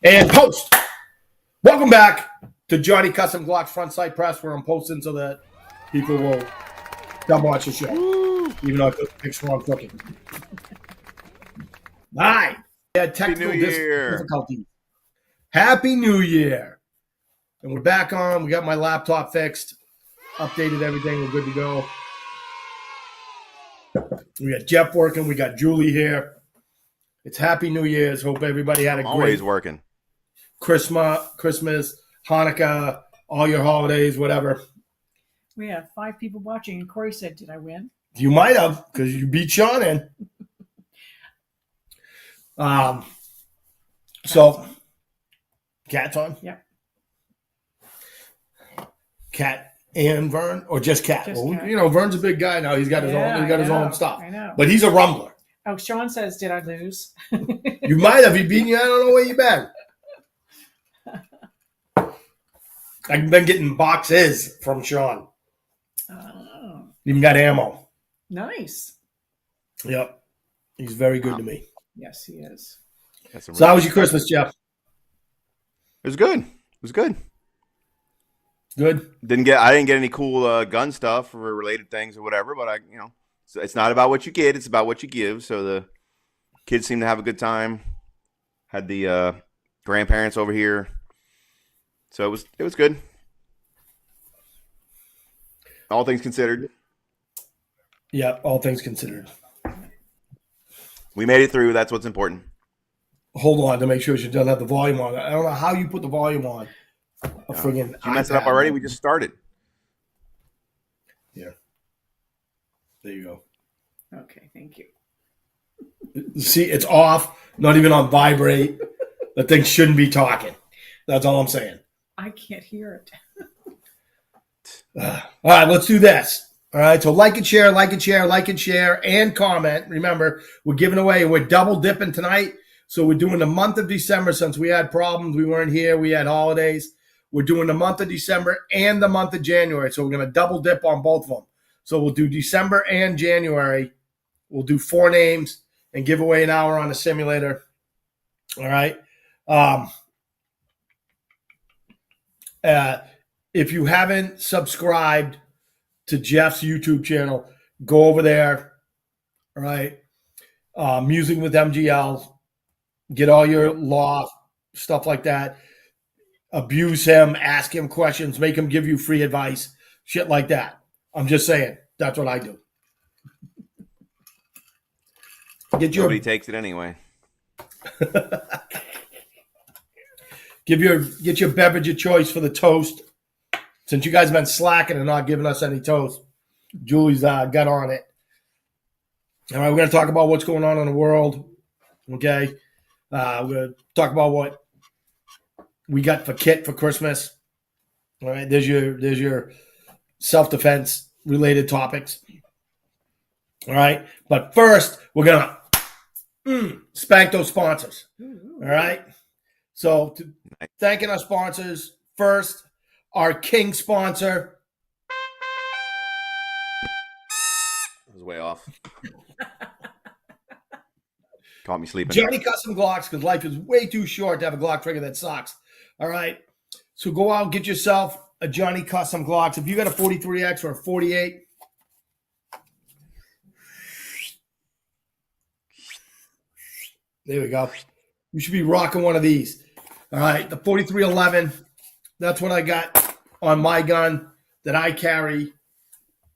And post. Welcome back to Johnny Custom Glock's front side press, where I'm posting so that people will come watch the show. Woo. Even though I took a picture while I'm cooking. Hi. We had technical difficulties. Happy New Year. And we're back on. We got my laptop fixed. Updated everything. We're good to go. We got Jeff working. We got Julie here. It's Happy New Year's. Hope everybody had a great always working. Christmas, Hanukkah, all your holidays, whatever. We have 5 people watching, and Corey said, "Did I win?" You might have, because you beat Sean in. So, Cat's on? Yeah. Cat and Vern, or just Cat? Just well, Cat. You know, Vern's a big guy now. He's got his own. He got his own stuff. I know. But he's a rumbler. Oh, Sean says, "Did I lose?" You might have. He beat you. I don't know where you been. I've been getting boxes from Sean. Oh, Even got ammo. nice. Yep. He's very good to me. Yes, he is. So how was your Christmas, Jeff? It was good. It was good. Good. I didn't get any cool gun stuff or related things or whatever, but it's not about what you get, it's about what you give. So the kids seemed to have a good time. Had the grandparents over here. So it was good. All things considered. Yeah, all things considered. We made it through. That's what's important. Hold on to make sure she doesn't have the volume on. I don't know how you put the volume on. Friggin' you messed it up already? We just started. Yeah. There you go. Okay, thank you. See, it's off, not even on vibrate. The thing shouldn't be talking. That's all I'm saying. I can't hear it. All right, let's do this. All right, so like and share, and comment. Remember, we're double dipping tonight. So we're doing the month of December since we had problems. We weren't here. We had holidays. We're doing the month of December and the month of January. So we're going to double dip on both of them. So we'll do December and January. We'll do 4 names and give away an hour on the simulator. All right. If you haven't subscribed to Jeff's YouTube channel, go over there. All right. Music with MGL. Get all your law stuff like that. Abuse him, ask him questions, make him give you free advice, shit like that. I'm just saying, that's what I do. Nobody takes it anyway. Get your beverage of choice for the toast. Since you guys have been slacking and not giving us any toast, Julie's got on it. All right, we're going to talk about what's going on in the world. Okay. We're going to talk about what we got for Kit for Christmas. All right, there's your self-defense related topics. All right, but first we're going to spank those sponsors. All right, so thanking our sponsors first, our king sponsor. I was way off. Caught me sleeping. Johnny Custom Glocks, because life is way too short to have a Glock trigger that sucks. All right. So go out and get yourself a Johnny Custom Glocks. If you got a 43X or a 48, there we go. You should be rocking one of these. All right. The 4311, that's what I got on my gun that I carry.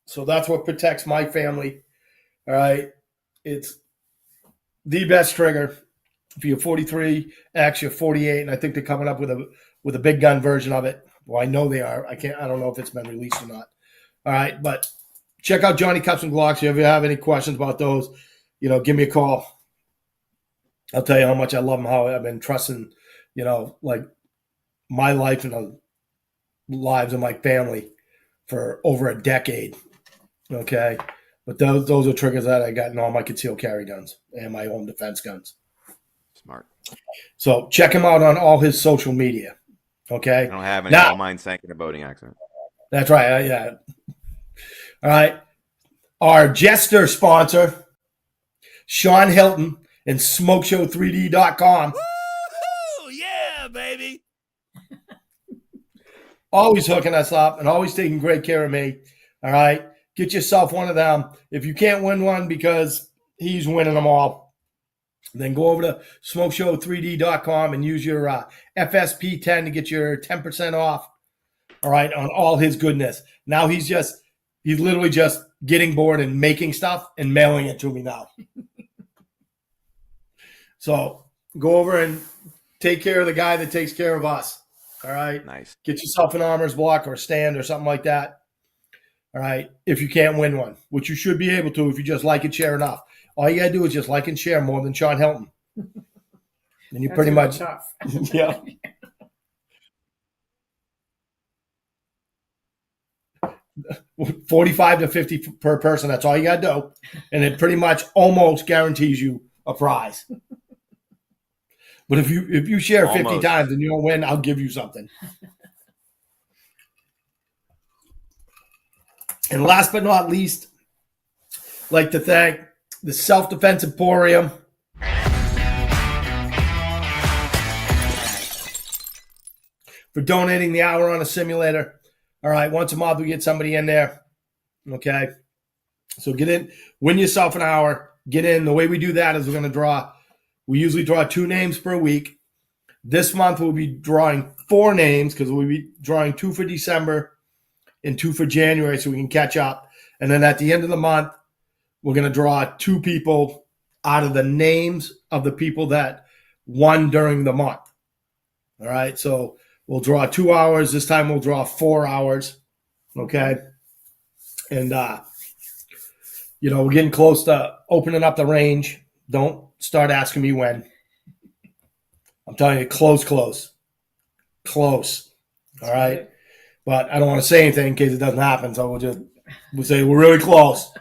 So that's what protects my family. All right. It's the best trigger for your 43X, your 48, and I think they're coming up with a big gun version of it. Well, I know they are. I don't know if it's been released or not. All right, but check out Johnny Custom Glocks. If you have any questions about those, give me a call. I'll tell you how much I love them, how I've been trusting, like my life and the lives of my family for over a decade. Okay. But those are triggers that I got in all my concealed carry guns and my own defense guns. Smart. So check him out on all his social media. Okay. I don't have any. All mine sank in a boating accident. That's right. Yeah. All right. Our jester sponsor, Sean Hilton and SmokeShow3D.com. Woo-hoo! Yeah! baby. Always hooking us up and always taking great care of me. All right. Get yourself one of them. If you can't win one because he's winning them all, then go over to smokeshow3d.com and use your FSP10 to get your 10% off. All right. On all his goodness. Now he's literally just getting bored and making stuff and mailing it to me now. So go over and take care of the guy that takes care of us. All right. Nice. Get yourself an armor's block or a stand or something like that. All right. If you can't win one, which you should be able to if you just like and share enough. All you got to do is just like and share more than Sean Hilton. And you That's pretty really much, tough. yeah. $45 to $50 per person. That's all you got to do. And it pretty much almost guarantees you a prize. But if you share 50 Almost. times and you don't win, I'll give you something. And last but not least, I'd like to thank the Self-Defense Emporium. For donating the hour on a simulator. All right, once a month we get somebody in there. Okay. So get in, win yourself an hour, get in. The way we do that is we usually draw 2 names per week. This month we'll be drawing 4 names because we'll be drawing 2 for December and 2 for January so we can catch up. And then at the end of the month, we're going to draw 2 people out of the names of the people that won during the month. All right, so we'll draw 2 hours. This time we'll draw 4 hours. Okay. And, we're getting close to opening up the range. Don't start asking me when. I'm telling you, close. All right. But I don't want to say anything in case it doesn't happen. So we'll say we're really close.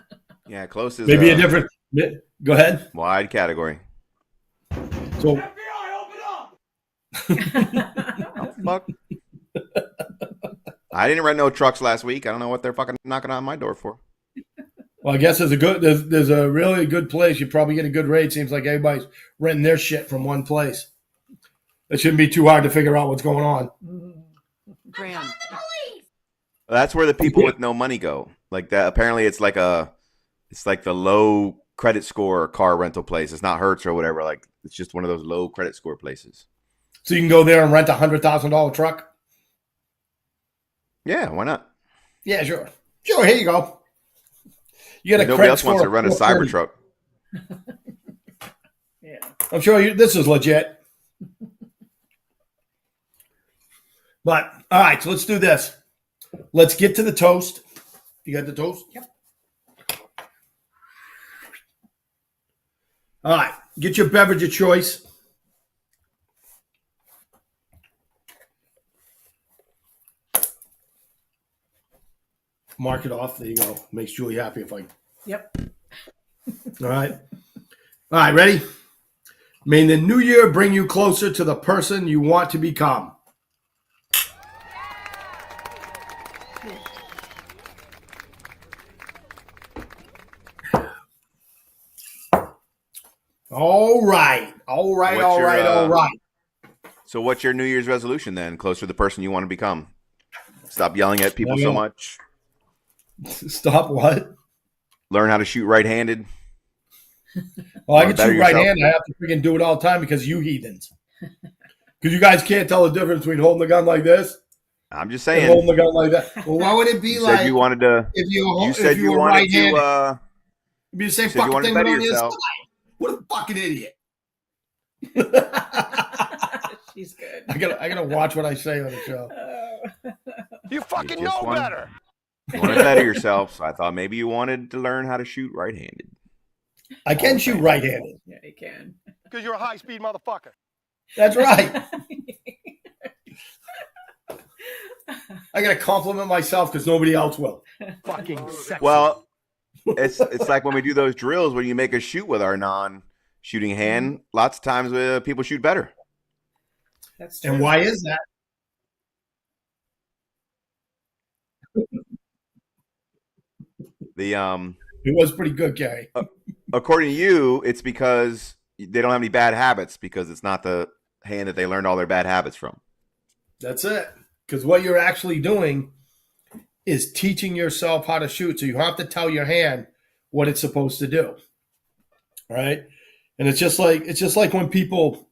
Yeah, close is Maybe a different. Go ahead. wide category. So Oh, fuck. I didn't rent no trucks last week. I don't know what they're fucking knocking on my door for. Well, I guess there's a really good place. You probably get a good rate. Seems like everybody's renting their shit from one place. It shouldn't be too hard to figure out what's going on. Grand. That's where the people with no money go. Like that. Apparently, it's like the low credit score car rental place. It's not Hertz or whatever. Like it's just one of those low credit score places. So you can go there and rent $100,000 truck. Yeah, why not? Yeah, sure. Here you go. You get a Nobody credit else wants score to run a of 430. Cybertruck. Yeah. I'm sure this is legit. But all right, so let's do this. Let's get to the toast. You got the toast? Yep. All right, get your beverage of choice. Mark it off. There you go. Makes Julie happy if I. Yep. All right. All right, ready? May the new year bring you closer to the person you want to become. All right. So what's your New Year's resolution then? Closer to the person you want to become. Stop yelling at people so much. Stop what? Learn how to shoot right-handed. Well, I Or can better shoot right yourself. hand. I have to freaking do it all the time because you heathens. Because you guys can't tell the difference between holding the gun like this I'm just and saying. holding the gun like that. Well, why would it be You like said you wanted to. if you You said you were wanted right-handed? to. It'd be the same you said you fucking wanted thing, to but better on the other yourself. side. What a fucking idiot! She's good. I gotta watch what I say on the show. You fucking You just know want- better. You want to better yourself. So I thought maybe you wanted to learn how to shoot right-handed. I can shoot right-handed. Yeah, you can. Because you're a high-speed motherfucker. That's right. I gotta compliment myself because nobody else will. Fucking sexy. Well, it's like when we do those drills where you make a shoot with our non-shooting hand. Lots of times people shoot better. That's true. And why is that? The It was pretty good, Gary. according to you, it's because they don't have any bad habits because it's not the hand that they learned all their bad habits from. That's it. Because what you're actually doing is teaching yourself how to shoot. So you have to tell your hand what it's supposed to do. Right? And it's just like when people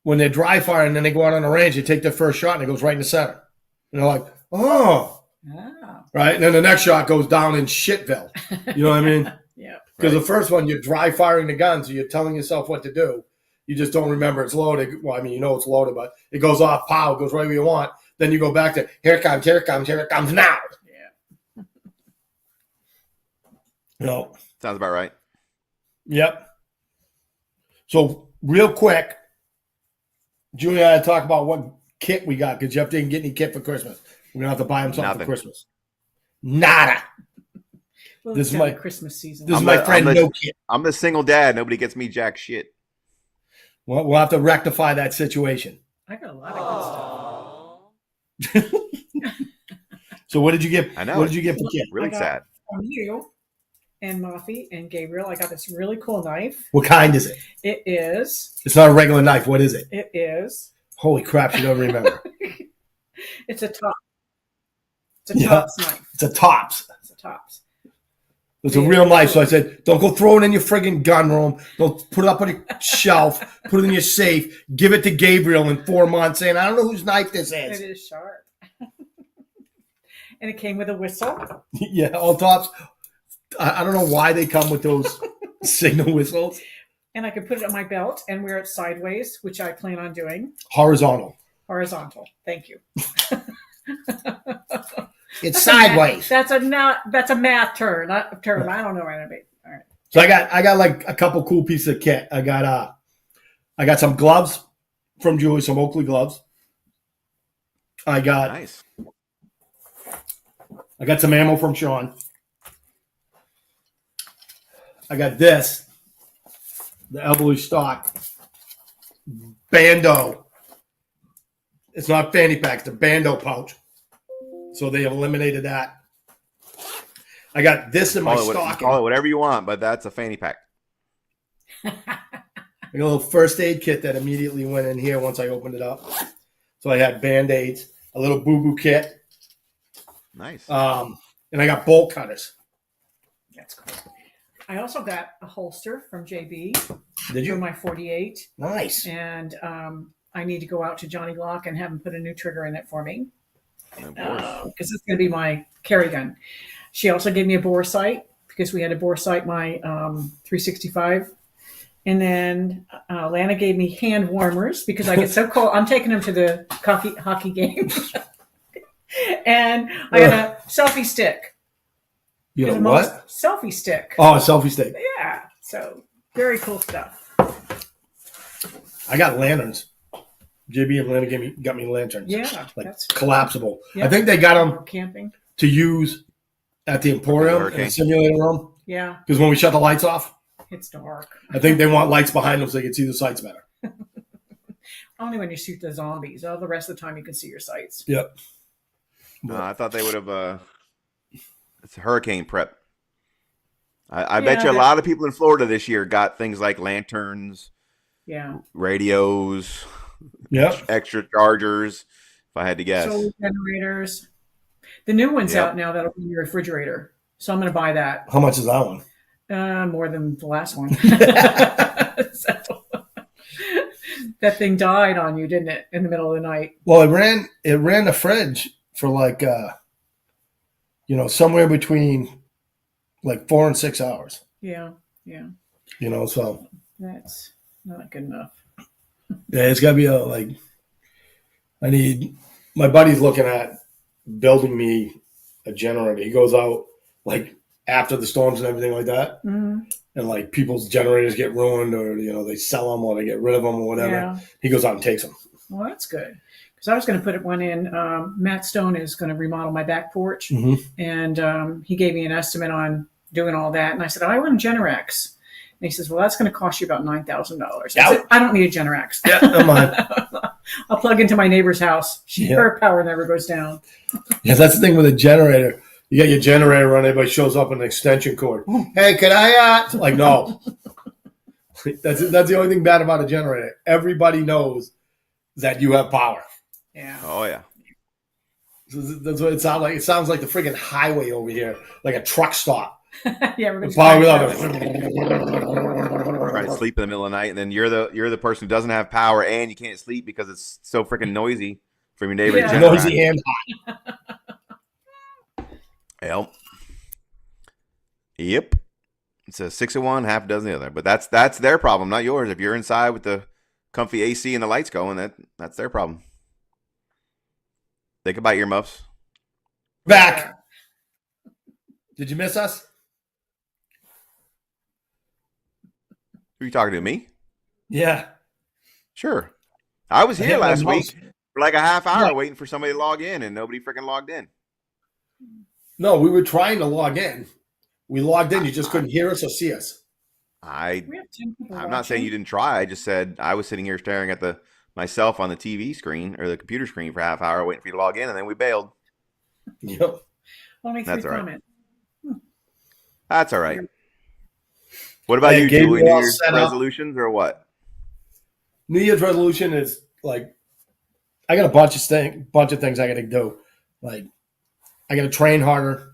when they're dry firing and then they go out on the range, they take their first shot and it goes right in the center. And they're like, oh. Right? And then the next shot goes down in shitville. You know what I mean? Yeah. Because the first one, you're dry firing the gun, so you're telling yourself what to do. You just don't remember it's loaded. Well, I mean, you know it's loaded, but it goes off, pow, it goes right where you want. Then you go back to, here it comes, here it comes, here it comes now. Yeah. No. Sounds about right. Yep. So real quick, Julia and I talk about what kit we got because Jeff didn't get any kit for Christmas. We're going to have to buy him something for Christmas. Nada. Well, This it's is down my- to Christmas season. This is my friend No Kit. I'm the single dad. Nobody gets me jack shit. We'll have to rectify that situation. I got a lot of good stuff. So what did you get? I know. What did you get for kit? Really I got- sad. From you and Moffy and Gabriel, I got this really cool knife. What kind is it? It is. It's not a regular knife. What is it? It is. Holy crap, you don't remember. It's a top. It's a Yeah. tops knife. It's a Tops. It's a tops. It's a real knife. So I said, don't go throw it in your friggin' gun room. Don't put it up on a shelf. Put it in your safe. Give it to Gabriel in 4 months saying, I don't know whose knife this It is. is sharp. And it came with a whistle. Yeah, all Tops. I don't know why they come with those signal whistles. And I could put it on my belt and wear it sideways, which I plan on doing. Horizontal. Horizontal. Thank you. It's That's a math- sideways. That's a math term. I don't know anything. All right. So I got like a couple cool pieces of kit. I got some gloves from Julie, some Oakley gloves. I got Nice. some ammo from Sean. I got this, the Elderly stock Bando. It's not fanny pack, it's a Bando pouch. So they eliminated that. I got this in my stocking. Call it whatever you want, but that's a fanny pack. I got a little first aid kit that immediately went in here once I opened it up. So I had Band-Aids, a little boo-boo kit, Nice. and I got bolt cutters. That's cool. I also got a holster from JB Did for you? my 48. Nice. And I need to go out to Johnny Glock and have him put a new trigger in it for me. Of course. Because it's going to be my carry gun. She also gave me a bore sight because we had to bore sight my 365. And then Lana gave me hand warmers because I get so cold. I'm taking them to the hockey game. And I got a selfie stick. You know The what? most selfie stick. Oh, a selfie stick. Yeah. So very cool stuff. I got lanterns. JB and Lana got me lanterns. Yeah. Like That's collapsible. Yeah. I think they got them camping. to use at the Emporium in Hurricane. the simulator room. Yeah. Because when we shut the lights off, It's dark. I think they want lights behind them so they can see the sights better. Only when you shoot the zombies. All the rest of the time you can see your sights. Yep. I thought they would have. It's a hurricane prep. I bet you a Yeah. lot of people in Florida this year got things like lanterns, Yeah. radios, Yep. extra chargers. If I had to guess, Solar generators. The new one's Yep. out now that'll be in your refrigerator. So I'm going to buy that. How much is that one? More than the last one. So, that thing died on you, didn't it? In the middle of the night. Well, it ran the fridge for like somewhere between like 4 and 6 hours. Yeah. Yeah. So That's not good enough. yeah, it's gotta be my buddy's looking at building me a generator. He goes out like after the storms and everything like that. Mhm. And like people's generators get ruined or, they sell them or they get rid of them or whatever. Yeah. He goes out and takes them. Well, that's good. Because I was going to put one in. Matt Stone is going to remodel my back porch. Mhm. And he gave me an estimate on doing all that. And I said, I want a Generac. And he says, well, that's going to cost you about $9,000. I said, I don't need a Generac. Yeah, come on. I'll plug into my neighbor's house. Yeah. Her power never goes down. Yeah, that's the thing with a generator. You got your generator running, everybody shows up with an extension cord. Hey, could I like no. That's the only thing bad about a generator. Everybody knows that you have power. Yeah. Oh yeah. That's what it sounds like. It sounds like the friggin' highway over here, like a truck stop. Yeah, everybody's Power without Trying to sleep in the middle of the night, and then you're the person who doesn't have power, and you can't sleep because it's so freaking noisy from your neighbor's Yeah. generator. noisy and hot. Yep. It's a 6 of one, half a dozen the other. But that's their problem, not yours. If you're inside with the comfy AC and the lights going, that's their problem. Think about earmuffs. Back. Did you miss us? Who are you talking to? Me? Yeah. Sure. I was I here hit my last mouse. week for like a half hour Yeah. waiting for somebody to log in, and nobody freaking logged in. No, we were trying to log in. We logged in. You just couldn't hear us or see us. We have 10 people I'm not saying watching. you didn't try. I just said I was sitting here staring at myself on the TV screen or the computer screen for a half hour waiting for you to log in, and then we bailed. Yep. Only 3 That's all right. comments. That's all right. What about Hey, you, Gabe, Julie? you New all Year's set up? resolutions or what? New Year's resolution is like I got a bunch of things I got to do. Like I got to train harder.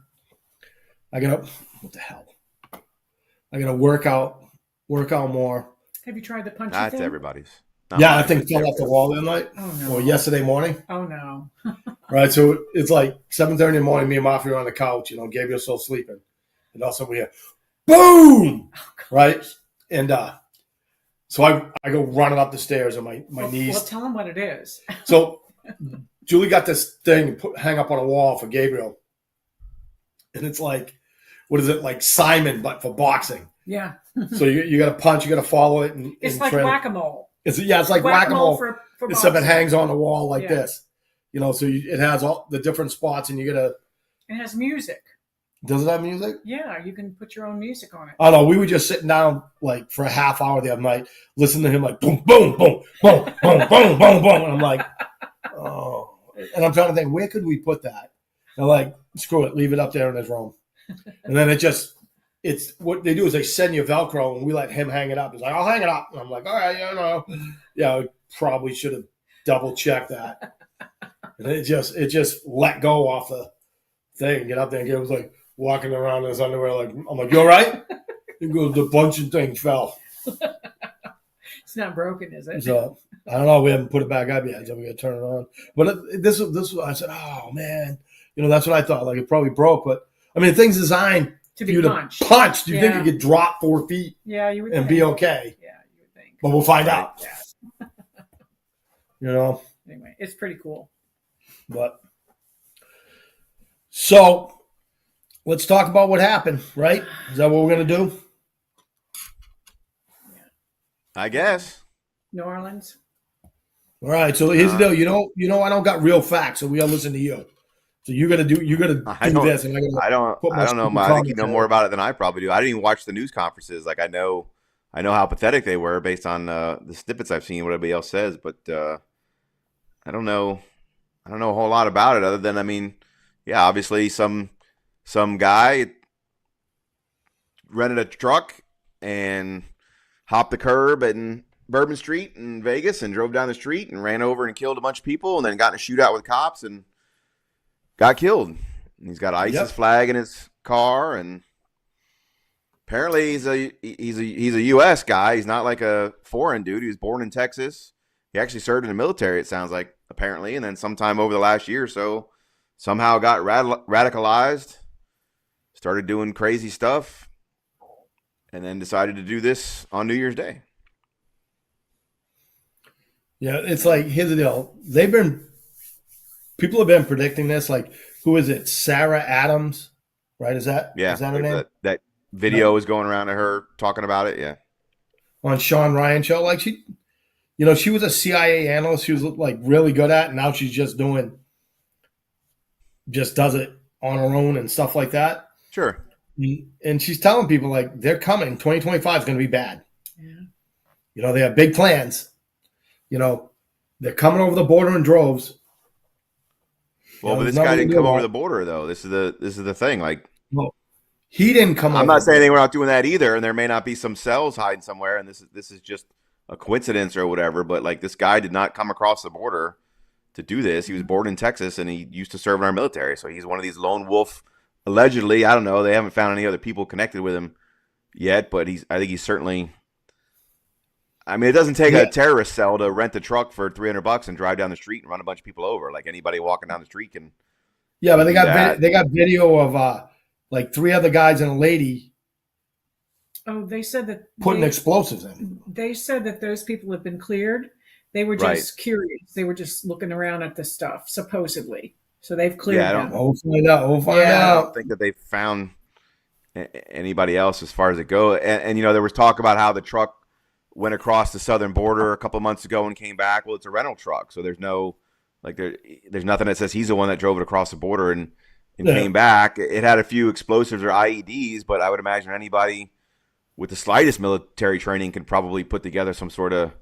I got to what the hell? I got to work out more. Have you tried the punchy That's thing? everybody's. Not Yeah, I mine, think but fell off the wall that night Oh, no. or yesterday morning. Oh, no. Right, so it's like 7:30 in the morning. Me and Mafia are on the couch. Gabriel's still sleeping, and also we hear boom, right, and so I go running up the stairs and my knees. Well, tell them what it is. So Julie got this thing hang up on a wall for Gabriel, and it's like, what is it, like Simon but for boxing? Yeah. So you got to punch, you got to follow it, and It's and like train. It's It's like whack-a-mole, for except it boxing. hangs on the wall like Yeah. this. So it has all the different spots, and you got to. It has music. Does it have music? Yeah, you can put your own music on it. Oh no, we were just sitting down like for a half hour the other night, listening to him like boom, boom, boom, boom, boom, boom, boom, boom, and I'm like, oh, and I'm trying to think where could we put that? And I'm like, screw it, leave it up there in his room, and then it's what they do is they send you Velcro and we let him hang it up. He's like, I'll hang it up, and I'm like, all right, I probably should have double checked that, and it just let go off the thing and get up there, and it was like walking around in his underwear, like I'm like, you all right? He goes, the bunching thing fell. It's not broken, is it? So I don't know. We haven't put it back up yet, so we got to turn it on. But this I said, oh man, that's what I thought. Like it probably broke, but I mean, the thing's designed To for be you punched. to punch. Do you think Yeah. you could drop 4 feet Yeah, you would and think. be okay? Yeah, you would think. But we'll find out. Yeah. Anyway, it's pretty cool. But so let's talk about what happened. Right? Is that what we're gonna do? I guess. New Orleans. All right. So here's the deal. I don't got real facts, so we gotta listen to you. So you gotta do I don't- this, and I don't put my know. stupid I think you comments know in. more about it than I probably do. I didn't even watch the news conferences. Like I know how pathetic they were based on the snippets I've seen, what everybody else says, but I don't know a whole lot about it other than, I mean, yeah, obviously some guy rented a truck and hopped the curb in Bourbon Street in Vegas and drove down the street and ran over and killed a bunch of people and then got in a shootout with cops and got killed. And he's got ISIS Yep. flag in his car, and apparently he's a U.S. guy. He's not like a foreign dude. He was born in Texas. He actually served in the military, it sounds like, apparently, and then sometime over the last year or so, somehow got radicalized, started doing crazy stuff, and then decided to do this on New Year's Day. Yeah, it's like, here's the deal. People have been predicting this. Like, who is it? Sarah Adams, right? Is that her name? That video is going around to her talking about it. Yeah. On Sean Ryan show. Like she was a CIA analyst. She was like really good at, and now she's just does it on her own and stuff like that. Sure. And she's telling people like they're coming. 2025 is going to be bad. Yeah. They have big plans. They're coming over the border in droves. Well, but this guy didn't come over the border though. This is the thing. Like, No. He didn't come over. I'm not saying we're not doing that either, and there may not be some cells hiding somewhere, and this is just a coincidence or whatever. But like, this guy did not come across the border to do this. He was born in Texas, and he used to serve in our military. So he's one of these lone wolf. Allegedly, I don't know. They haven't found any other people connected with him yet, but I think he's certainly. I mean, it doesn't take a terrorist cell to rent a truck for $300 and drive down the street and run a bunch of people over. Like, anybody walking down the street can. Yeah, but they got video of like 3 other guys and a lady. Oh, they said that putting explosives in. They said that those people have been cleared. They were just curious. They were just looking around at the stuff, supposedly. So they've cleared them. We'll find out. I don't think that they found anybody else as far as it goes. And there was talk about how the truck went across the southern border a couple of months ago and came back. Well, it's a rental truck, so there's no there's nothing that says he's the one that drove it across the border and came back. It had a few explosives or IEDs, but I would imagine anybody with the slightest military training could probably put together some sort of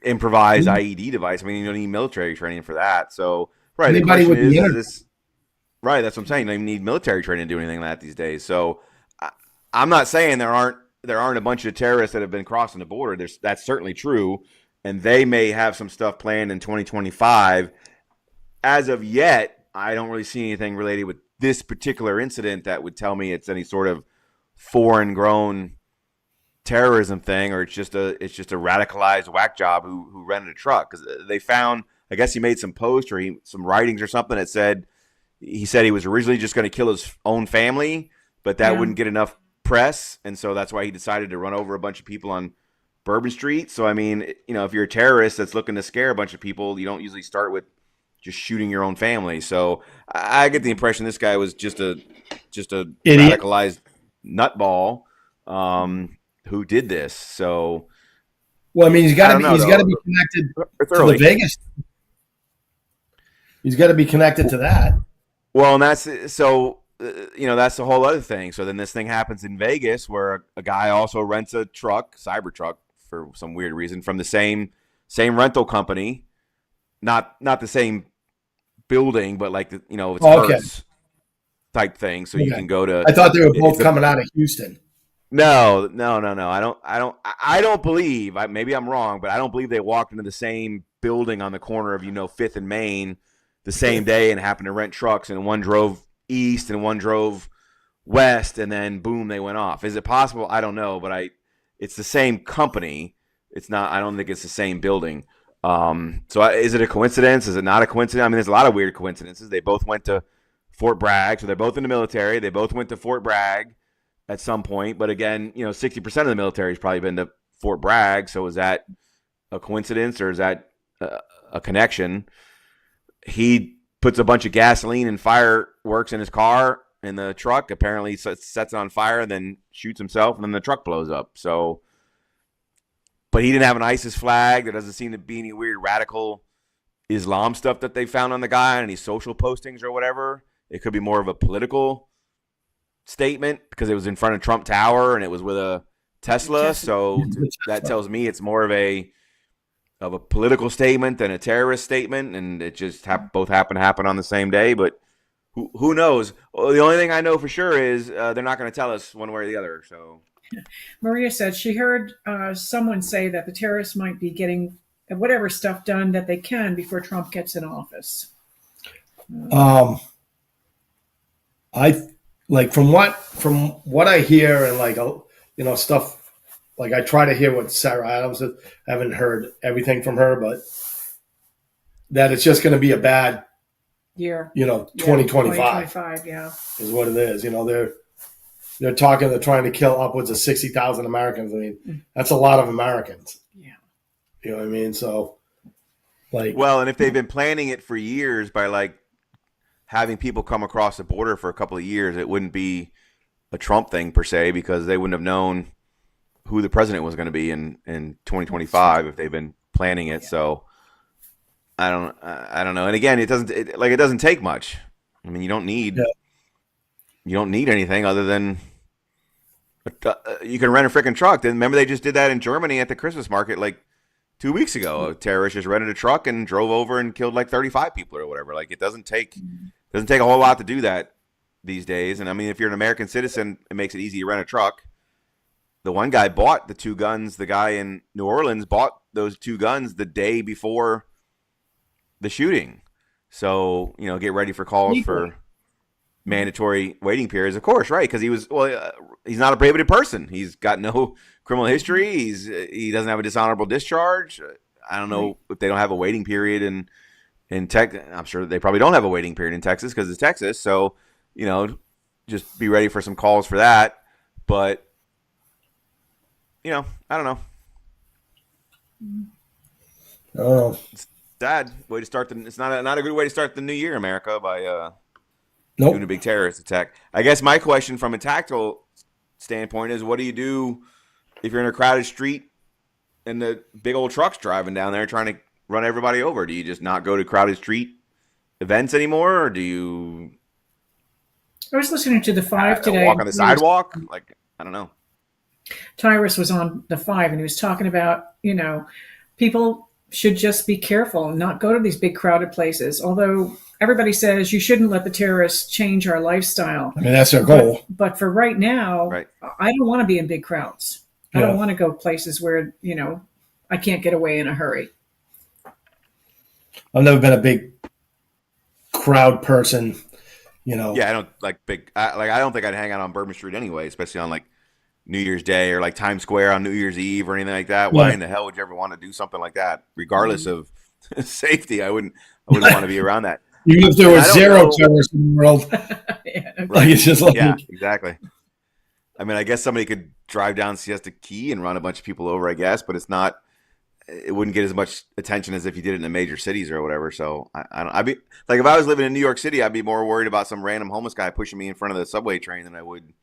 improvised IED device. I mean, you don't need military training for that. So, right, anybody the question with is right, that's what I'm saying. You don't even need military training to do anything like that these days. So, I'm not saying there aren't a bunch of terrorists that have been crossing the border. That's certainly true, and they may have some stuff planned in 2025. As of yet, I don't really see anything related with this particular incident that would tell me it's any sort of foreign-grown terrorism thing, or it's just a radicalized whack job who rented a truck. Because they found, I guess he made some post or some writings or something that said he was originally just going to kill his own family, but that wouldn't get enough press, and so that's why he decided to run over a bunch of people on Bourbon Street. So I mean, if you're a terrorist that's looking to scare a bunch of people, you don't usually start with just shooting your own family. So I get the impression this guy was just a idiot, radicalized nutball who did this. So, well, I mean, he's got to be connected to the Vegas. He's got to be connected to that. Well, and that's so. That's the whole other thing. So then this thing happens in Vegas where a guy also rents a truck, Cybertruck, for some weird reason, from the same rental company, not the same building, but like it's Hertz type thing. So you can go to. I thought they were both coming out of Houston. No. I don't believe. Maybe I'm wrong, but I don't believe they walked into the same building on the corner of Fifth and Main the same day and happened to rent trucks, and one drove east and one drove west, and then boom, they went off. Is it possible? I don't know, but it's the same company. It's not. I don't think it's the same building. So is it a coincidence? Is it not a coincidence? I mean, there's a lot of weird coincidences. They both went to Fort Bragg, so they're both in the military. They both went to Fort Bragg at some point, but again, 60% of the military has probably been to Fort Bragg. So is that a coincidence, or is that a connection? He puts a bunch of gasoline and fireworks in his car, in the truck, apparently sets it on fire, and then shoots himself, and then the truck blows up. So, but he didn't have an ISIS flag. There doesn't seem to be any weird radical Islam stuff that they found on the guy, any social postings or whatever. It could be more of a political statement because it was in front of Trump Tower and it was with a Tesla. So that tells me it's more of a political statement than a terrorist statement, and it just both happen to happen on the same day. But who knows? Well, the only thing I know for sure is they're not going to tell us one way or the other. So Maria said she heard someone say that the terrorists might be getting whatever stuff done that they can before Trump gets in office. I like from what I hear, and stuff. Like, I try to hear what Sarah Adams says. I haven't heard everything from her, but that it's just going to be a bad year. 2025 is what it is. They're trying to kill upwards of 60,000 Americans. I mean, that's a lot of Americans. Yeah. You know what I mean? So, and if they've been planning it for years by having people come across the border for a couple of years, it wouldn't be a Trump thing per se, because they wouldn't have known who the president was going to be in 2025 if they've been planning it. So I don't know. And again, it doesn't take much. I mean, you don't need anything other than you can rent a freaking truck. Remember they just did that in Germany at the Christmas market 2 weeks ago. A terrorist just rented a truck and drove over and killed 35 people or whatever. It doesn't take a whole lot to do that these days. And I mean, if you're an American citizen, it makes it easy to rent a truck. The one guy bought the 2 guns. The guy in New Orleans bought those 2 guns the day before the shooting. So, you know, get ready for calls for mandatory waiting periods, of course, right? Because he's not a prohibited person. He's got no criminal history. He doesn't have a dishonorable discharge. I don't know if they don't have a waiting period in Texas. I'm sure they probably don't have a waiting period in Texas because it's Texas. So, you know, just be ready for some calls for that. But, you know, I don't know. Oh, It's sad way to start it's not a good way to start the new year, America, by doing a big terrorist attack. I guess my question from a tactical standpoint is, what do you do if you're in a crowded street and the big old truck's driving down there trying to run everybody over? Do you just not go to crowded street events anymore, or do you I was listening to the 5 today. walk on the sidewalk? Like, I don't know. Tyrus was on the 5 and he was talking about, you know, people should just be careful and not go to these big crowded places. Although everybody says you shouldn't let the terrorists change our lifestyle. I mean, that's their goal. But for right now, Right. I don't want to be in big crowds. I don't want to go places where, you know, I can't get away in a hurry. I've never been a big crowd person, you know. Yeah, I don't like big. I don't think I'd hang out on Bourbon Street anyway, especially on like New Year's Day or like Times Square on New Year's Eve or anything like that. Why in the hell would you ever want to do something like that, regardless of safety? I wouldn't want to be around that. Even if there were 0 terrorists in the world, like it's just like Yeah, exactly. I mean, I guess somebody could drive down Siesta Key and run a bunch of people over, I guess, but it's not. It wouldn't get as much attention as if you did it in the major cities or whatever. So I'd be like, if I was living in New York City, I'd be more worried about some random homeless guy pushing me in front of the subway train than I would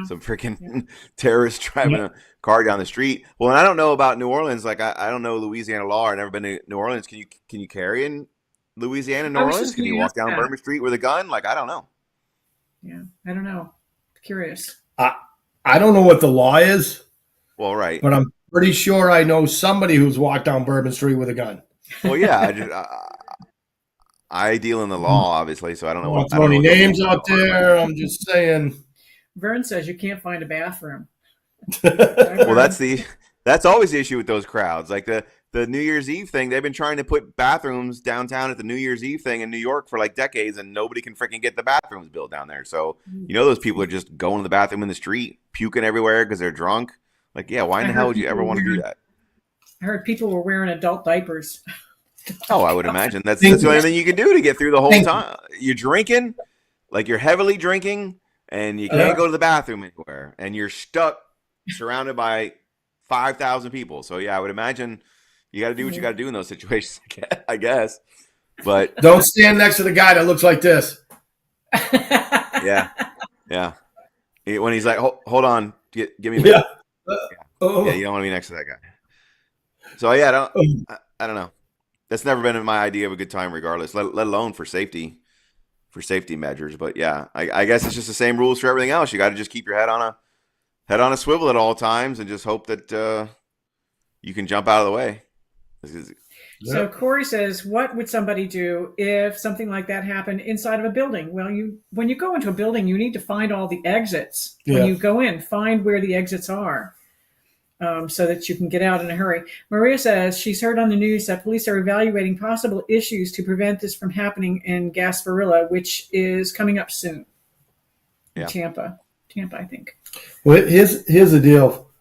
some freaking terrorist driving a car down the street. Well, and I don't know about New Orleans. Like, I don't know Louisiana law. I've never been to New Orleans. Can you carry in Louisiana, New Orleans? Can you walk down Bourbon Street with a gun? Like, I don't know. Yeah, I don't know. Curious. I don't know what the law is. Well, right. But I'm pretty sure I know somebody who's walked down Bourbon Street with a gun. Well, yeah. I deal in the law, obviously, so I don't know. I don't throw any names out there. I'm just saying. Vern says you can't find a bathroom. Well, that's always the issue with those crowds. Like the New Year's Eve thing, they've been trying to put bathrooms downtown at the New Year's Eve thing in New York for like decades, and nobody can freaking get the bathrooms built down there. So, you know, those people are just going to the bathroom in the street, puking everywhere because they're drunk. Like, yeah, why in the hell would you ever want to do that? I heard people were wearing adult diapers. Oh, I would imagine that's the only thing you can do to get through the whole time. You're drinking, like you're heavily drinking, and you can't go to the bathroom anywhere, and you're stuck surrounded by 5,000 people. So yeah, I would imagine you got to do what you got to do in those situations, I guess. But don't stand next to the guy that looks like this. Yeah. When he's like, hold on, give me a minute. Yeah, you don't want to be next to that guy. So yeah, I don't know. That's never been my idea of a good time, regardless. Let alone for safety measures. But yeah, I guess it's just the same rules for everything else. You got to just keep your head on a swivel at all times and just hope that you can jump out of the way. So Corey says, what would somebody do if something like that happened inside of a building? Well, when you go into a building, you need to find all the exits. When you go in, find where the exits are. So that you can get out in a hurry. Maria says she's heard on the news that police are evaluating possible issues to prevent this from happening in Gasparilla, which is coming up soon. In Tampa, I think. Well, here's the deal.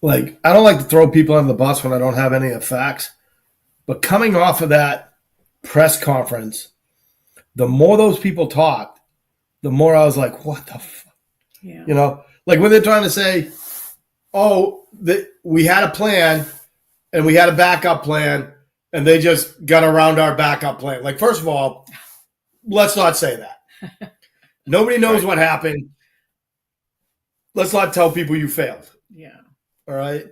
Like, I don't like to throw people under the bus when I don't have any of the facts. But coming off of that press conference, the more those people talked, the more I was like, what the fuck? Yeah. You know, like when they're trying to say, we had a plan and we had a backup plan and they just got around our backup plan. Like, first of all, let's not say that. Nobody knows what happened. Let's not tell people you failed. Yeah. All right.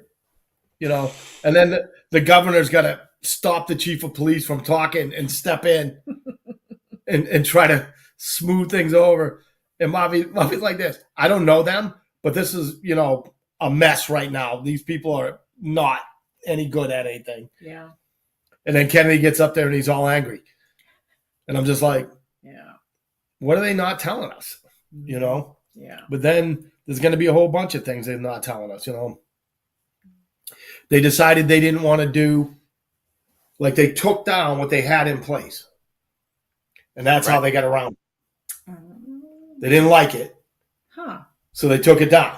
You know, and then the governor's got to stop the chief of police from talking and step in and try to smooth things over. And Mavi's like this. I don't know them, but this is, you know, a mess right now. These people are not any good at anything. Yeah. And then Kennedy gets up there and he's all angry. And I'm just like, what are they not telling us? You know? Yeah. But then there's going to be a whole bunch of things they're not telling us, you know? They decided they didn't want to do, like they took down what they had in place. And that's how they got around it. They didn't like it. Huh. So they took it down.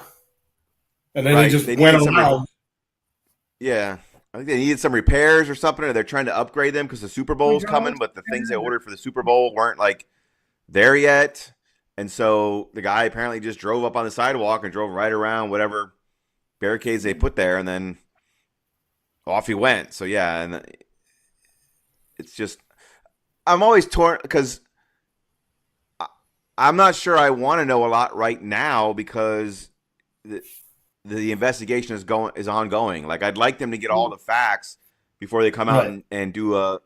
And then they just went around. Yeah. I think they needed some repairs or something, or they're trying to upgrade them because the Super Bowl's coming, but the things they ordered for the Super Bowl weren't like there yet. And so the guy apparently just drove up on the sidewalk and drove right around whatever barricades they put there, and then off he went. So yeah, and it's just, I'm always torn because I'm not sure I want to know a lot right now because the investigation is ongoing. Like, I'd like them to get all the facts before they come out and do a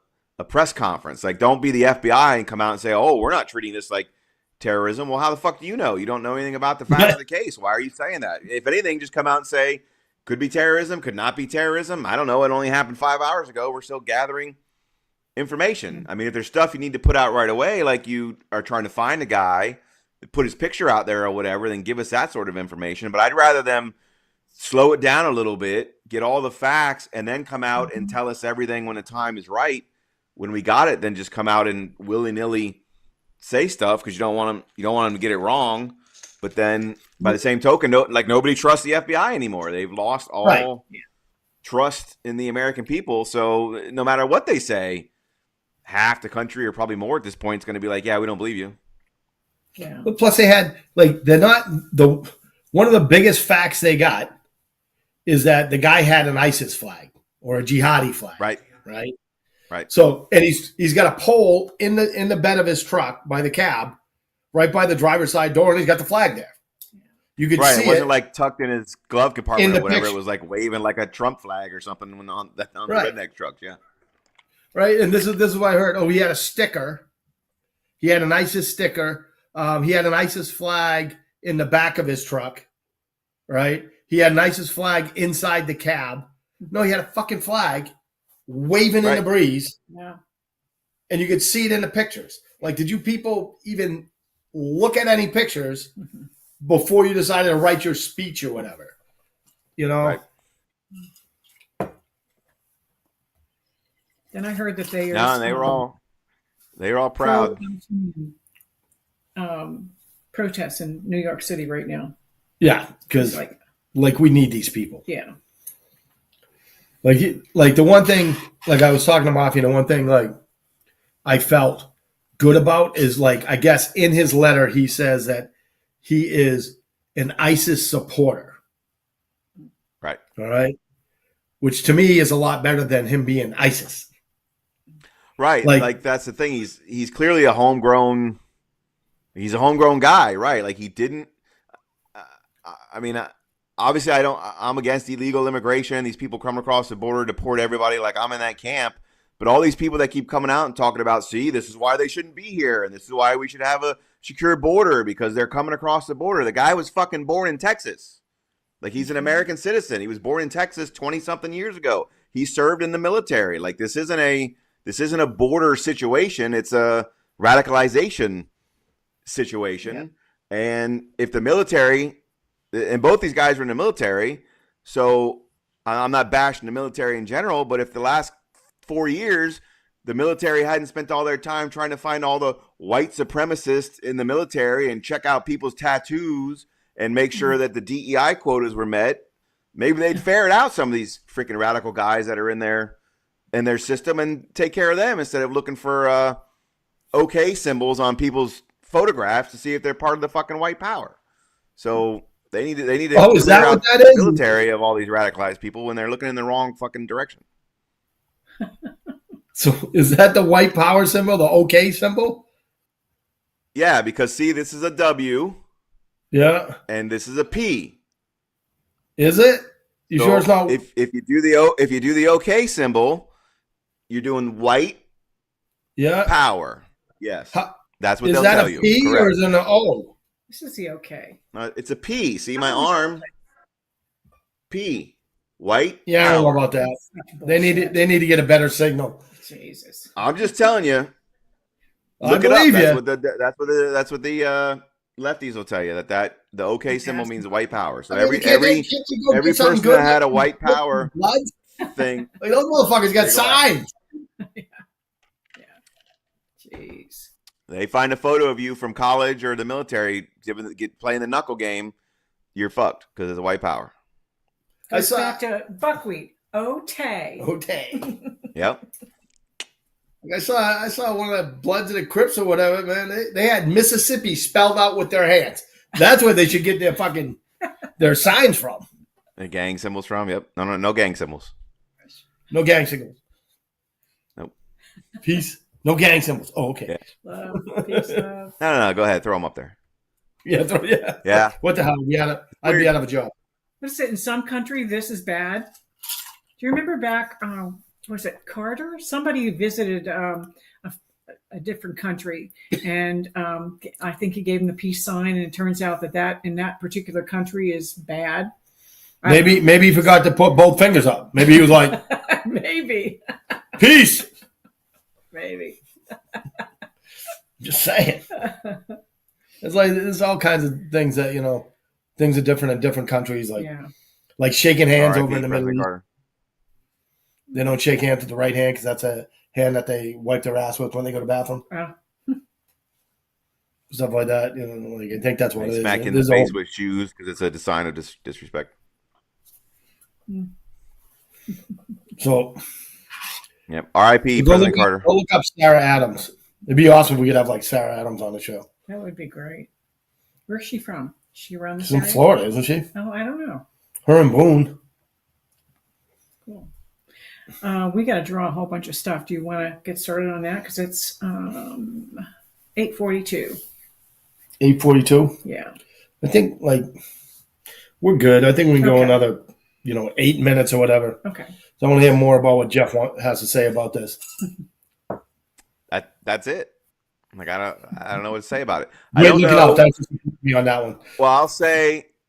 press conference. Like, don't be the FBI and come out and say, oh, we're not treating this like terrorism. Well, how the fuck do you know? You don't know anything about the facts of the case. Why are you saying that? If anything, just come out and say, could be terrorism, could not be terrorism. I don't know. It only happened 5 hours ago. We're still gathering information. I mean, if there's stuff you need to put out right away, like you are trying to find a guy, put his picture out there or whatever, then give us that sort of information. But I'd rather them slow it down a little bit, get all the facts, and then come out and tell us everything when the time is right, when we got it, than just come out and willy-nilly say stuff because you don't want them to get it wrong. But then by the same token, nobody trusts the FBI anymore. They've lost all trust in the American people. So no matter what they say, half the country, or probably more at this point, is going to be like, yeah, we don't believe you. Yeah. But plus they had, like, they're not one of the biggest facts they got is that the guy had an ISIS flag or a jihadi flag. Right. So, and he's got a pole in the bed of his truck by the cab, right by the driver's side door, and he's got the flag there. You could see it wasn't like tucked in his glove compartment or whatever. Picture. It was like waving like a Trump flag or something on the redneck trucks. Yeah. Right. And this is what I heard. Oh, he had a sticker. He had an ISIS sticker. He had an ISIS flag in the back of his truck. Right. He had an ISIS flag inside the cab. No, he had a fucking flag waving in the breeze. Yeah. And you could see it in the pictures. Like, did you people even look at any pictures before you decided to write your speech or whatever? You know? Right. Then I heard that they are. No, they were all proud. Protests in New York City right now. Yeah, because like we need these people. Yeah. Like the one thing, like I was talking to Mafia, the one thing like I felt good about is, like, I guess in his letter he says that he is an ISIS supporter. Right. All right. Which to me is a lot better than him being ISIS. Right. Like that's the thing. He's clearly a homegrown guy, right? Like, he didn't obviously I'm against illegal immigration. These people come across the border, deport everybody. Like, I'm in that camp. But all these people that keep coming out and talking about, see, this is why they shouldn't be here, and this is why we should have a secure border, because they're coming across the border. The guy was fucking born in Texas. Like, he's an American citizen. He was born in Texas 20-something years ago. He served in the military. Like, this isn't a border situation. It's a radicalization situation. Yeah. And if the military, and both these guys were in the military, so I'm not bashing the military in general, but if the last 4 years the military hadn't spent all their time trying to find all the white supremacists in the military and check out people's tattoos and make sure that the DEI quotas were met, maybe they'd ferret out some of these freaking radical guys that are in their system and take care of them instead of looking for OK symbols on people's photographs to see if they're part of the fucking white power. So they need to is that what that is? The military of all these radicalized people when they're looking in the wrong fucking direction. So is that the white power symbol, the OK symbol? Yeah, because see, this is a W. Yeah. And this is a P. Is it? You sure it's not? If you do the OK symbol, you're doing white power. Yes. That's what they'll tell you. Is that a P or is it an O? This is the OK. It's a P. See my arm? P. White. Yeah, power. I don't know about that. They need to get a better signal. Jesus. I'm just telling you. Look it up. believe That's you. what the lefties will tell you that the OK symbol means white power. So I mean, every can't you go every get something person good that had a like white power blood? thing, Like, those motherfuckers got They go after signs. Jeez. they find a photo of you from college or the military playing the knuckle game, you're fucked because it's a white power. Goes back to buckwheat. Otay. Okay. Yep. I saw one of the Bloods of the Crips or whatever, man. They had Mississippi spelled out with their hands. That's where they should get their signs from. The gang symbols from. Yep. No gang symbols. No gang symbols. Nope. Peace. No gang symbols. Oh, okay. Yeah. Love, peace, love. No. Go ahead. Throw them up there. Yeah. Yeah. What the hell? I'd be out of a job. What is it? In some country, this is bad. Do you remember back, was it Carter? Somebody visited a different country, and I think he gave him the peace sign, and it turns out that in that particular country is bad. Maybe he forgot to put both fingers up. Maybe he was like, Maybe. peace. Maybe. Just saying. It's like there's all kinds of things that, things are different in different countries. Like shaking hands over in the Middle East. Carter. They don't shake hands with the right hand because that's a hand that they wipe their ass with when they go to the bathroom. Stuff like that. I think that's what it is. Smack in the face with shoes because it's a sign of disrespect. So, yep. R.I.P. go President Carter. Go look up Sarah Adams. It'd be awesome if we could have like Sarah Adams on the show. That would be great. Where's she from? Is she around She's this in area? Florida, isn't she? Oh, I don't know. Her and Boone. Cool. We got to draw a whole bunch of stuff. Do you want to get started on that? Because it's 8:42. 8:42. Yeah. I think we're good. I think we can go Okay. Uh, another 8 minutes or whatever. Okay. So I want to hear more about what Jeff has to say about this. That's it. I don't know what to say about it. I Wait, don't look it know. up. Thanks for me on that one. Well,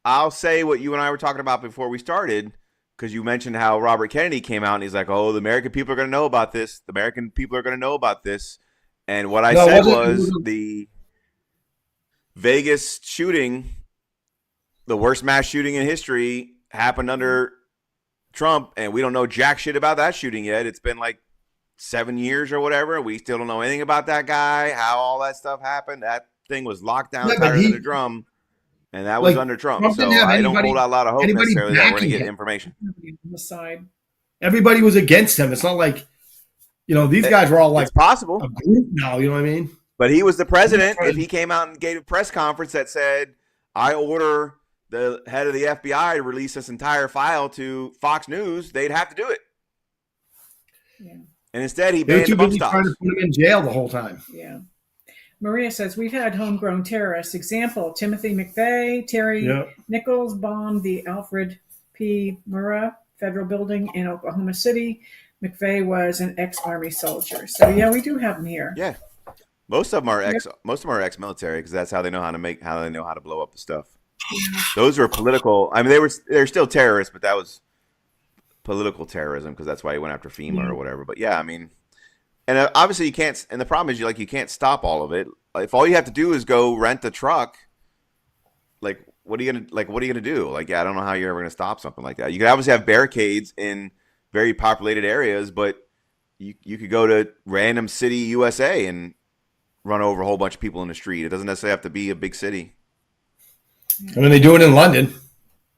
I'll say what you and I were talking about before we started, because you mentioned how Robert Kennedy came out and he's like, "Oh, the American people are going to know about this. The American people are going to know about this." And what I said was the Vegas shooting, the worst mass shooting in history, happened under Trump, and we don't know jack shit about that shooting yet. It's been like 7 years or whatever. We still don't know anything about that guy, how all that stuff happened. That thing was locked down tighter than a drum, and that was under Trump. So I don't hold out a lot of hope necessarily that we're going to get information. On the side. Everybody was against him. It's not like, these guys were all like It's possible. a group now. You know what I mean? But he was the president. If he came out and gave a press conference that said, "I order the head of the FBI to release this entire file to Fox News," they'd have to do it. Yeah. And instead, he They were banned too the bump busy trying to stocks. put him in jail the whole time. Yeah. Maria says, we've had homegrown terrorists. Example, Timothy McVeigh, Terry Nichols bombed the Alfred P. Murrah Federal Building in Oklahoma City. McVeigh was an ex-Army soldier. So, yeah, we do have them here. Yeah. Most of them are ex-military because that's how they know how to blow up the stuff. Those were political. I mean, they're still terrorists, but that was political terrorism because that's why he went after FEMA or whatever. But yeah, I mean, and obviously you can't. And the problem is you can't stop all of it. If all you have to do is go rent a truck, what are you gonna do? I don't know how you're ever gonna stop something like that. You could obviously have barricades in very populated areas, but you could go to random city USA and run over a whole bunch of people in the street. It doesn't necessarily have to be a big city. I mean, they do it in London.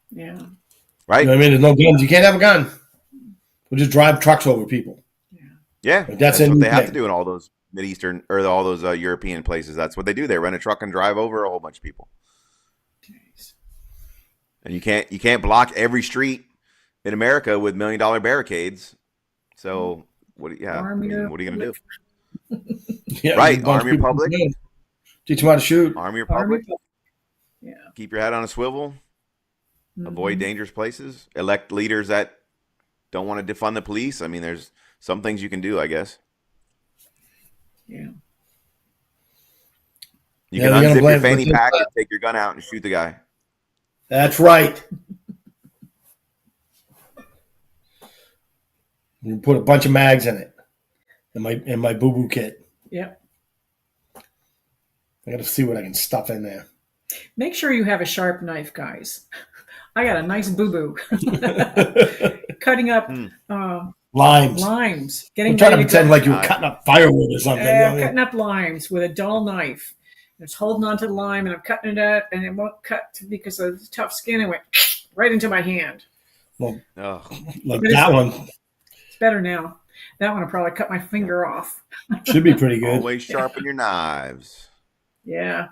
Yeah. Right? You know what I mean? There's no guns. You can't have a gun. We'll just drive trucks over people. Yeah. That's what they have to do in all those Mideastern or all those European places. That's what they do. They rent a truck and drive over a whole bunch of people. Jeez. And you can't block every street in America with $1 million barricades. So what are you gonna do? Yeah, right, arm your public. Teach them how to shoot. Arm your public. Yeah. Keep your head on a swivel. Avoid dangerous places. Elect leaders that don't want to defund the police. I mean, there's some things you can do, I guess. Yeah. You can unzip your fanny pack and take your gun out and shoot the guy. That's right. You put a bunch of mags in it. In my boo-boo kit. Yep. I got to see what I can stuff in there. Make sure you have a sharp knife, guys. I got a nice boo-boo. Cutting up Limes. limes. I'm trying to pretend like you were Nice. cutting up firewood or something. Cutting up limes with a dull knife. It's holding onto the lime, and I'm cutting it up, and it won't cut because of the tough skin. It went right into my hand. Well, Oh. like that one It's better now. That one will probably cut my finger off. should be pretty good. Always sharpen your knives. Yeah.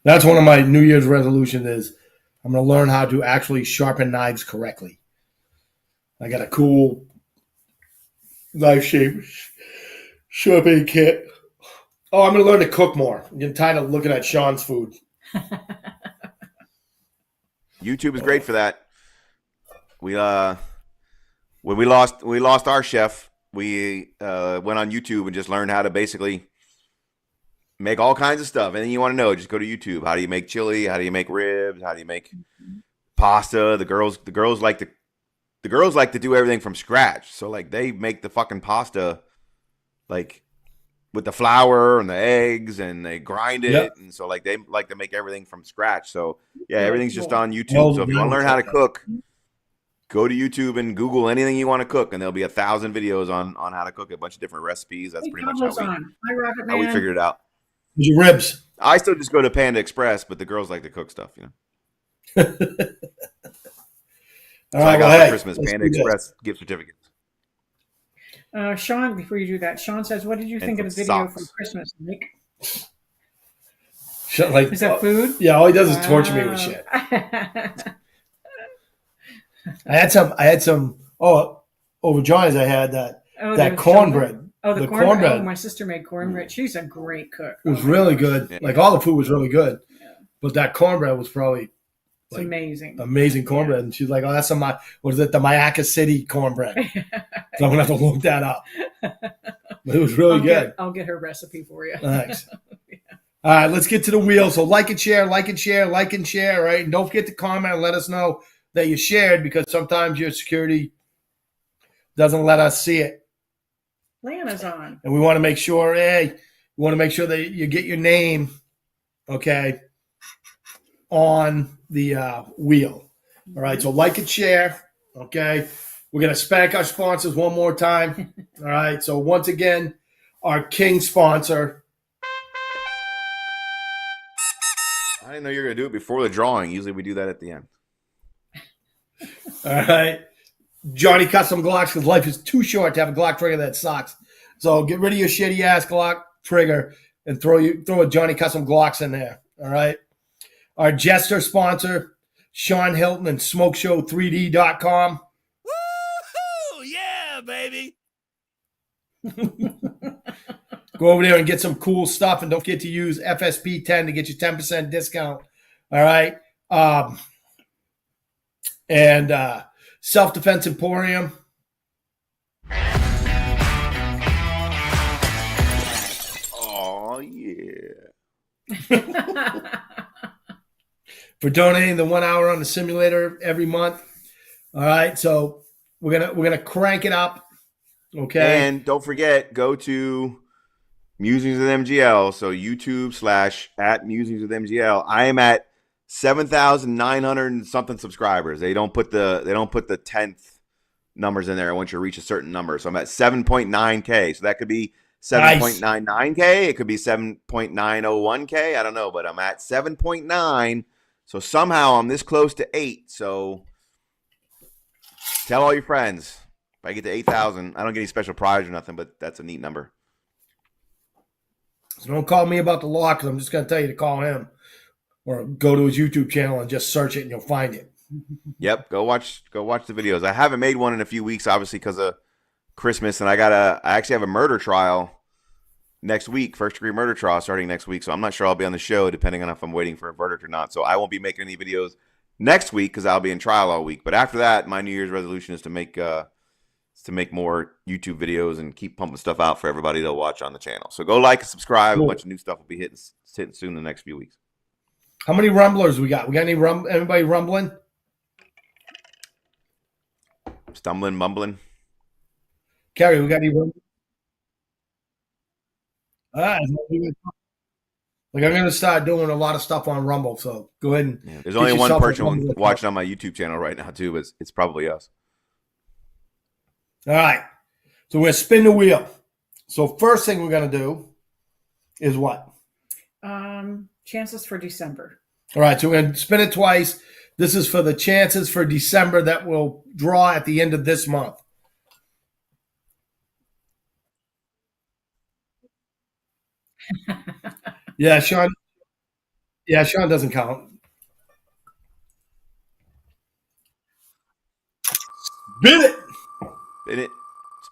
That's one of my New Year's resolutions is I'm going to learn how to actually sharpen knives correctly. I got a cool knife shape sharpening kit. Oh, I'm going to learn to cook more. I'm getting tired of looking at Sean's food. YouTube is great for that. We when we lost our chef, we went on YouTube and just learned how to basically make all kinds of stuff. Anything you want to know, just go to YouTube. How do you make chili? How do you make ribs? How do you make pasta? The girls like to do everything from scratch. So like they make the fucking pasta like with the flour and the eggs, and they grind it. Yep. And so like they like to make everything from scratch. So yeah, everything's just on YouTube. Well, So if you want to learn how to cook, go to YouTube and Google anything you want to cook, and there'll be 1,000 videos on how to cook a bunch of different recipes. That's pretty much how we figured it out. Your ribs. I still just go to Panda Express, but the girls like to cook stuff, you know. All So right, I got well, for hey, Christmas let's Panda do this. Express gift certificates. Sean, before you do that, Sean says, what did you think of the some video socks. from Christmas, Nick? Like, Is that food? Yeah, all he does is torture me with shit. I had some. Oh, over Johnny's, I had that cornbread. Oh, the cornbread. Oh, my sister made cornbread. She's a great cook. It was really good. Yeah. Like all the food was really good, but that cornbread was probably It's amazing. amazing cornbread. And she's like, "Oh, that's some what is it? The Mayaca City cornbread." So I'm gonna have to look that up. But it was really good. I'll get her recipe for you. Thanks. All right, let's get to the wheel. So like and share, like and share, like and share. Right, and don't forget to comment and let us know that you shared, because sometimes your security doesn't let us see it. Lana's on. And we want to make sure, that you get your name, okay, on the wheel. All right, so like and share, okay. We're going to spank our sponsors one more time. All right, so once again, our king sponsor. I didn't know you were going to do it before the drawing. Usually we do that at the end. All right, Johnny Custom Glocks, because life is too short to have a Glock trigger that sucks. So get rid of your shitty ass Glock trigger and throw a Johnny Custom Glocks in there. All right. Our Jester sponsor, Sean Hilton and SmokeShow3D.com. Woohoo! Yeah, baby. Go over there and get some cool stuff, and don't forget to use FSP 10 to get you 10% discount. All right. And Self Defense Emporium. Oh yeah. For donating the 1 hour on the simulator every month. All right. So we're gonna crank it up. Okay. And don't forget, go to Musings with MGL. So YouTube / Musings with MGL. I am at 7,900 and something subscribers. They don't put the 10th numbers in there once you reach a certain number. So I'm at 7.9K. So that could be 7.99K. It could be 7.901K. I don't know, but I'm at 7.9. So somehow I'm this close to 8. So tell all your friends. If I get to 8,000, I don't get any special prize or nothing, but that's a neat number. So don't call me about the law, because I'm just going to tell you to call him, or go to his YouTube channel and just search it and you'll find it. Yep, go watch the videos. I haven't made one in a few weeks, obviously because of Christmas, and I actually have a murder trial next week, first-degree murder trial starting next week. So I'm not sure I'll be on the show, depending on if I'm waiting for a verdict or not. So I won't be making any videos next week because I'll be in trial all week. But after that, my New Year's resolution is to make more YouTube videos and keep pumping stuff out for everybody to watch on the channel. So go like and subscribe. Cool. A bunch of new stuff will be hitting soon in the next few weeks. How many rumblers we got? We got anybody rumbling? Stumbling, mumbling. Carrie, we got any rumblers? All right. Like, I'm going to start doing a lot of stuff on Rumble. So go ahead and There's get only one yourself a person Rumble account. watching on my YouTube channel right now, too, but it's probably us. All right. So we're going to spin the wheel. So first thing we're going to do is what? Chances for December. All right. So we're going to spin it twice. This is for the chances for December that we'll draw at the end of this month. Yeah, Sean. Yeah, Sean doesn't count. Spin it. Spin it.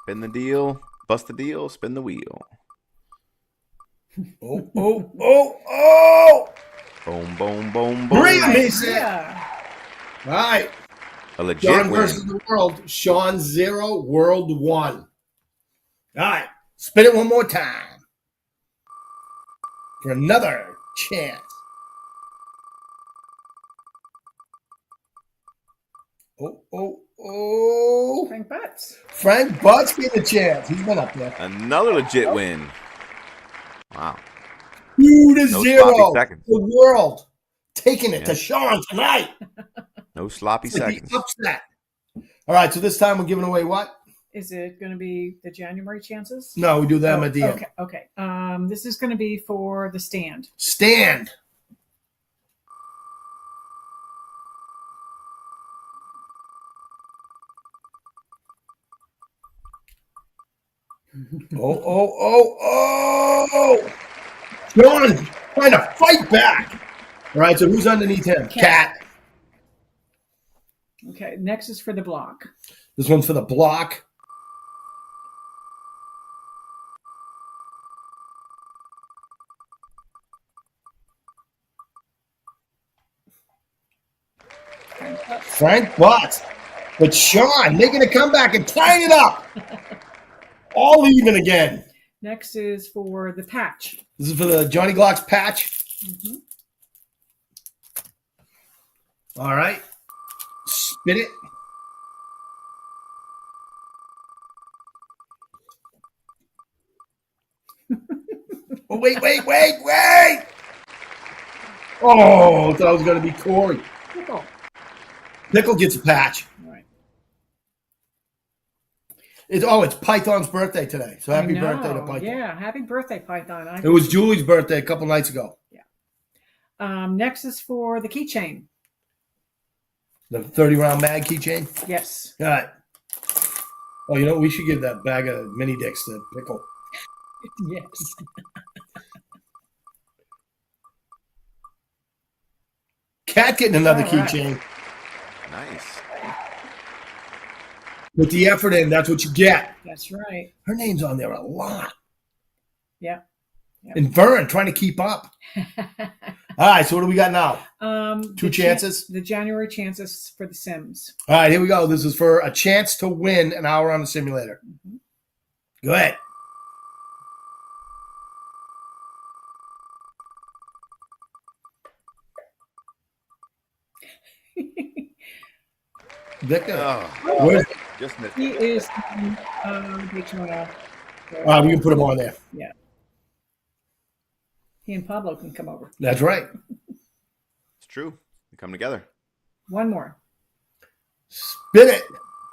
Spin the deal. Bust the deal. Spin the wheel. Oh, oh, oh, oh. Boom, boom, boom, boom. Bring him, he said. Yeah. All right. A legit John win. versus the world. Sean 0, world 1. All right. Spin it one more time for another chance. Oh, oh, oh. Frank Butts. Frank Butts getting a chance. He's been up there. Another legit win. Wow. 2-0. No sloppy seconds. The world taking it Yeah. to Sean tonight. No sloppy It's like seconds. the upset. All right, so this time we're giving away what? Is it going to be the January chances? No, we do them at the end. Okay. This is going to be for the stand. Stand. Oh, oh, oh, oh. Sean trying to fight back. All right, so who's underneath him? Cat. Okay, next is for the block. This one's for the block. Frank Butts. But Sean making a comeback and tying it up. All even again. Next is for the patch. This is for the Johnny Glocks patch. Mm-hmm. All right. Spin it. Oh, wait. Oh, I thought it was going to be Corey. Pickle. Pickle gets a patch. All right. It's Python's birthday today. So happy I know. birthday to Python. Yeah, happy birthday, Python. It was Julie's birthday a couple nights ago. Next is for the keychain. The 30-round mag keychain. Yes. All right. Oh, you know, we should give that bag of mini dicks to Pickle. Yes. Cat getting another All right. keychain. Nice. Put the effort in. That's what you get. That's right. Her name's on there a lot. Yeah. And Vern trying to keep up. All right, so what do we got now? Two chances? The January chances for the Sims. All right, here we go. This is for a chance to win an hour on the simulator. Mm-hmm. Go ahead. Victor. Oh, Where's- just missed He it. is Daytona. All right, we can put him on there. He and Pablo can come over. That's right. It's true. They come together. One more. Spin it.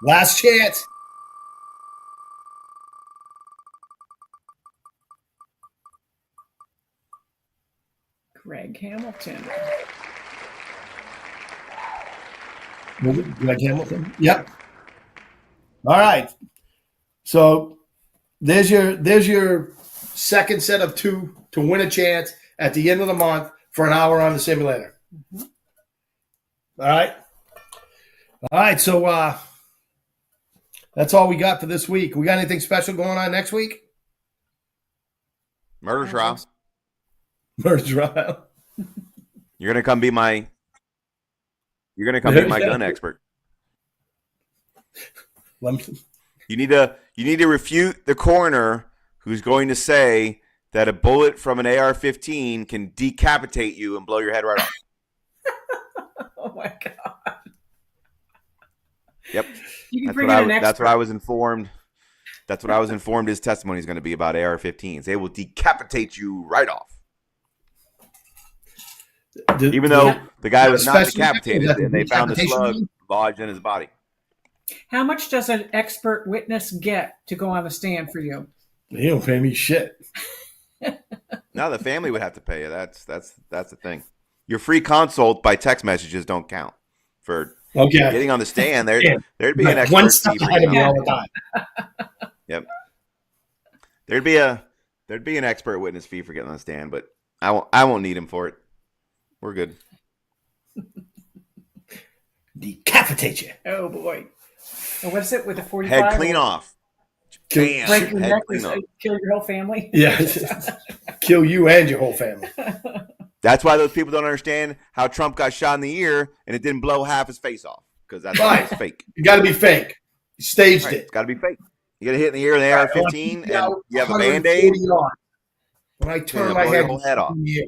Last chance. Greg Hamilton. Greg Hamilton. Yep. All right. So there's your second set of two to win a chance at the end of the month for an hour on the simulator. Mm-hmm. All right. All right. So that's all we got for this week. We got anything special going on next week? Murder trial. Murder trial. You're gonna come be my. You're gonna come be my gun expert. Let me- You need to refute the coroner who's going to say that a bullet from an AR-15 can decapitate you and blow your head right off. Oh my God. Yep. You can That's bring what, in an expert. that's what I was informed. That's what I was informed his testimony is going to be about AR-15s. They will decapitate you right off. Even though the guy was not Especially- decapitated, and they found the decapitation slug mean? lodged in his body. How much does an expert witness get to go on the stand for you? He don't pay me shit. No, the family would have to pay you. That's the thing. Your free consult by text messages don't count for Okay. getting on the stand. Yeah. There'd be an Like expert one step fee for ahead of getting me on all the the time. Yep. There'd be an expert witness fee for getting on the stand, but I won't need him for it. We're good. Decapitate you. Oh boy. And what's it with the 45? Head clean off. Bam. Break your Head neck, clean off. kill your whole family? Yeah. Kill you and your whole family. That's why those people don't understand how Trump got shot in the ear and it didn't blow half his face off, because that's why it's fake. You got to be fake. You staged Right. it. It's got to be fake. You get a hit in the ear with an AR-15 and you have a 140 Band-Aid. yards. When I turn Yeah, my blow your head, whole head off. Yeah.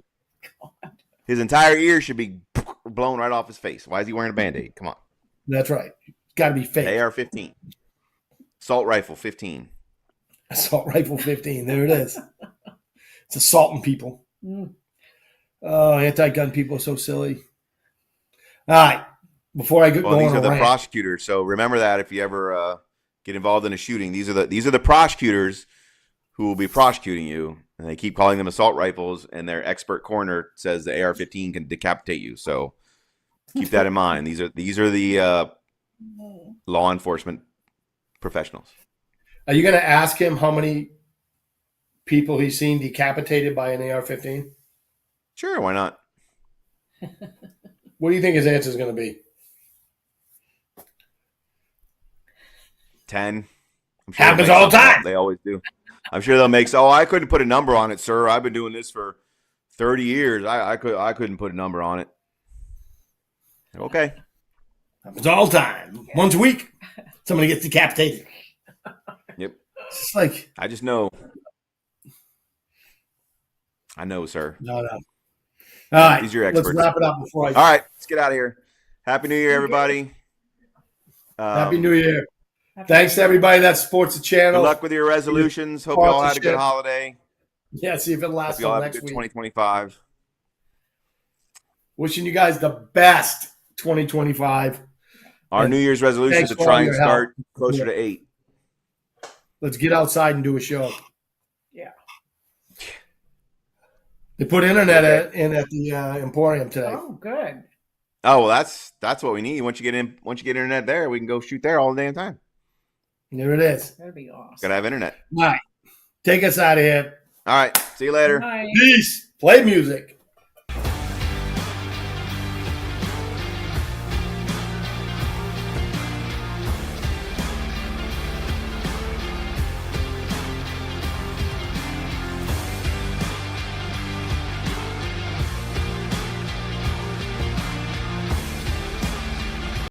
His entire ear should be blown right off his face. Why is he wearing a Band-Aid? Come on. That's right. Got to be fake. AR-15. Assault rifle 15. Assault rifle 15. There it is. It's assaulting people. Mm. Oh, anti-gun people are so silly. All right. Before I go Well, these on are a the rant, prosecutors. So remember that if you ever get involved in a shooting, these are the prosecutors who will be prosecuting you, and they keep calling them assault rifles. And their expert coroner says the AR-15 can decapitate you. So keep that in mind. These are the law enforcement professionals. are you going to ask him how many people he's seen decapitated by an AR-15? Sure, why not? What do you think his answer is going to be? 10. I'm Happens they'll make all the something up. time. They always do. I'm sure they'll make. Oh, I couldn't put a number on it, sir. I've been doing this for 30 years. I couldn't put a number on it. Okay. Happens all the time. Once a week, somebody gets decapitated. Yep. It's just like, I just know. I know, sir. no. All right. These are your Let's experts. wrap it up before I. All right, let's get out of here. Happy New Year, everybody. Happy New Year. Thanks to everybody that supports the Good channel. luck with your resolutions. Hope you all had a good holiday. Yeah, see if it lasts Hope you all till have a next good week. 2025. Wishing you guys the best 2025. Our And New Year's resolution thanks is to for try all and your start help. closer to 8. Let's get outside and do a show. Yeah. They put internet in at the Emporium today. Oh, good. Oh, well, that's what we need. Once you get internet there, we can go shoot there all the damn time. There it is. That'd be awesome. Gotta have internet. All right. Take us out of here. All right. See you later. Bye. Peace. Play music.